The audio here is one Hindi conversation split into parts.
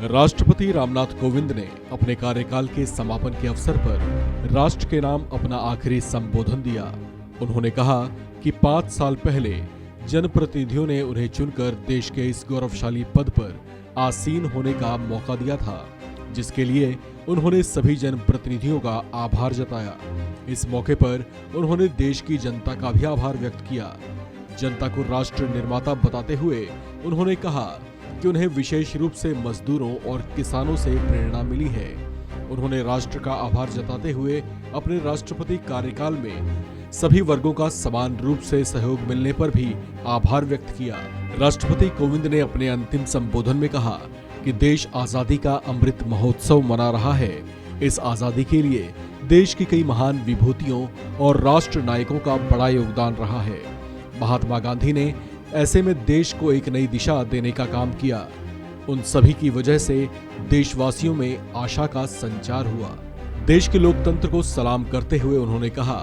राष्ट्रपति रामनाथ कोविंद ने अपने कार्यकाल के समापन के अवसर पर राष्ट्र के नाम अपना आखिरी संबोधन दिया। उन्होंने कहा कि 5 साल पहले जनप्रतिनिधियों ने उन्हें चुनकर देश के इस गौरवशाली पद पर आसीन होने का मौका दिया था, जिसके लिए उन्होंने सभी जनप्रतिनिधियों का आभार जताया। इस मौके पर उन्होंने देश की जनता का भी आभार व्यक्त किया। जनता को राष्ट्र निर्माता बताते हुए उन्होंने कहा कि उन्हें विशेष रूप से मजदूरों और किसानों से प्रेरणा मिली है। उन्होंने राष्ट्र का आभार जताते हुए अपने राष्ट्रपति कार्यकाल में सभी वर्गों का समान रूप से सहयोग मिलने पर भी आभार व्यक्त किया। राष्ट्रपति कोविंद ने अपने अंतिम संबोधन में कहा कि देश आजादी का अमृत महोत्सव मना रहा है। इस आजादी के लिए देश की कई महान विभूतियों और राष्ट्र नायकों का बड़ा योगदान रहा है। महात्मा गांधी ने ऐसे में देश को एक नई दिशा देने का काम किया। उन सभी की वजह से देशवासियों में आशा का संचार हुआ। देश के लोकतंत्र को सलाम करते हुए उन्होंने कहा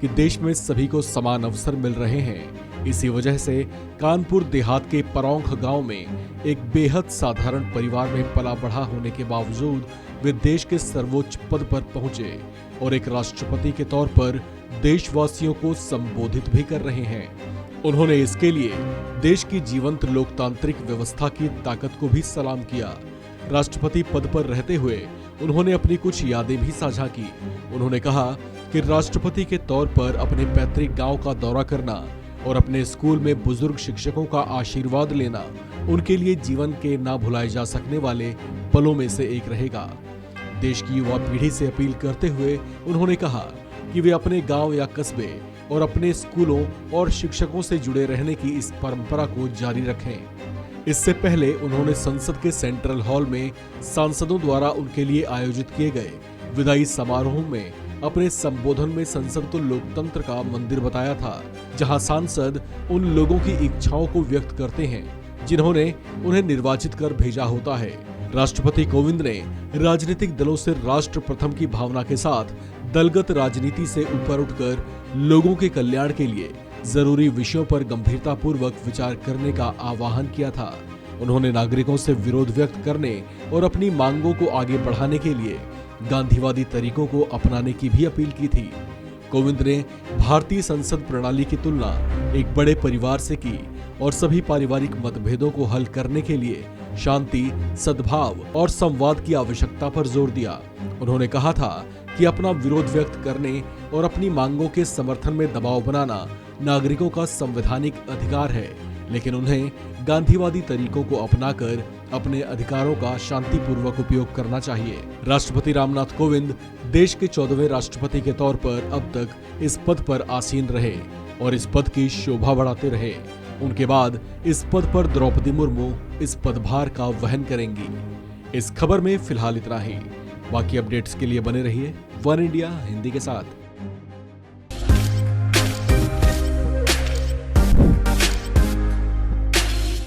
कि देश में सभी को समान अवसर मिल रहे हैं। इसी वजह से कानपुर देहात के परौंख गांव में एक बेहद साधारण परिवार में पला बढ़ा होने के बावजूद वे देश के सर्वोच्च पद पर पहुंचे और एक राष्ट्रपति के तौर पर देशवासियों को संबोधित भी कर रहे हैं। उन्होंने इसके लिए देश की जीवंत लोकतांत्रिक व्यवस्था की ताकत को भी सलाम किया। राष्ट्रपति पद पर रहते हुए उन्होंने अपनी कुछ यादें भी साझा की। उन्होंने कहा कि राष्ट्रपति के तौर पर अपने पैतृक गांव का दौरा करना और अपने स्कूल में बुजुर्ग शिक्षकों का आशीर्वाद लेना उनके लिए जीवन के ना भुलाए जा सकने वाले पलों में से एक रहेगा। देश की युवा पीढ़ी से अपील करते हुए उन्होंने कहा कि वे अपने गांव या कस्बे और अपने स्कूलों और शिक्षकों से जुड़े रहने की इस परंपरा को जारी रखें। इससे पहले उन्होंने संसद के सेंट्रल हॉल में सांसदों द्वारा उनके लिए आयोजित किए गए विदाई समारोह में अपने संबोधन में संसद को लोकतंत्र का मंदिर बताया था, जहां सांसद उन लोगों की इच्छाओं को व्यक्त करते हैं जिन्होंने उन्हें निर्वाचित कर भेजा होता है। राष्ट्रपति कोविंद ने राजनीतिक दलों से राष्ट्र प्रथम की भावना के साथ दलगत राजनीति से ऊपर उठकर लोगों के कल्याण के लिए जरूरी विषयों पर गंभीरतापूर्वक विचार करने का आह्वान किया था। उन्होंने नागरिकों से विरोध व्यक्त करने और अपनी मांगों को आगे बढ़ाने के लिए गांधीवादी तरीकों को अपनाने की भी अपील की थी। कोविंद ने भारतीय संसद प्रणाली की तुलना एक बड़े परिवार से की और सभी पारिवारिक मतभेदों को हल करने के लिए शांति, सद्भाव और संवाद की आवश्यकता पर जोर दिया। उन्होंने कहा था कि अपना विरोध व्यक्त करने और अपनी मांगों के समर्थन में दबाव बनाना नागरिकों का संवैधानिक अधिकार है, लेकिन उन्हें गांधीवादी तरीकों को अपनाकर अपने अधिकारों का शांतिपूर्वक उपयोग करना चाहिए। राष्ट्रपति रामनाथ कोविंद देश के 14वें राष्ट्रपति के तौर पर अब तक इस पद पर आसीन रहे और इस पद की शोभा बढ़ाते रहे। उनके बाद इस पद पर द्रौपदी मुर्मू इस पदभार का वहन करेंगी। इस खबर में फिलहाल इतना ही। बाकी अपडेट्स के लिए बने रहिए वन इंडिया हिंदी के साथ।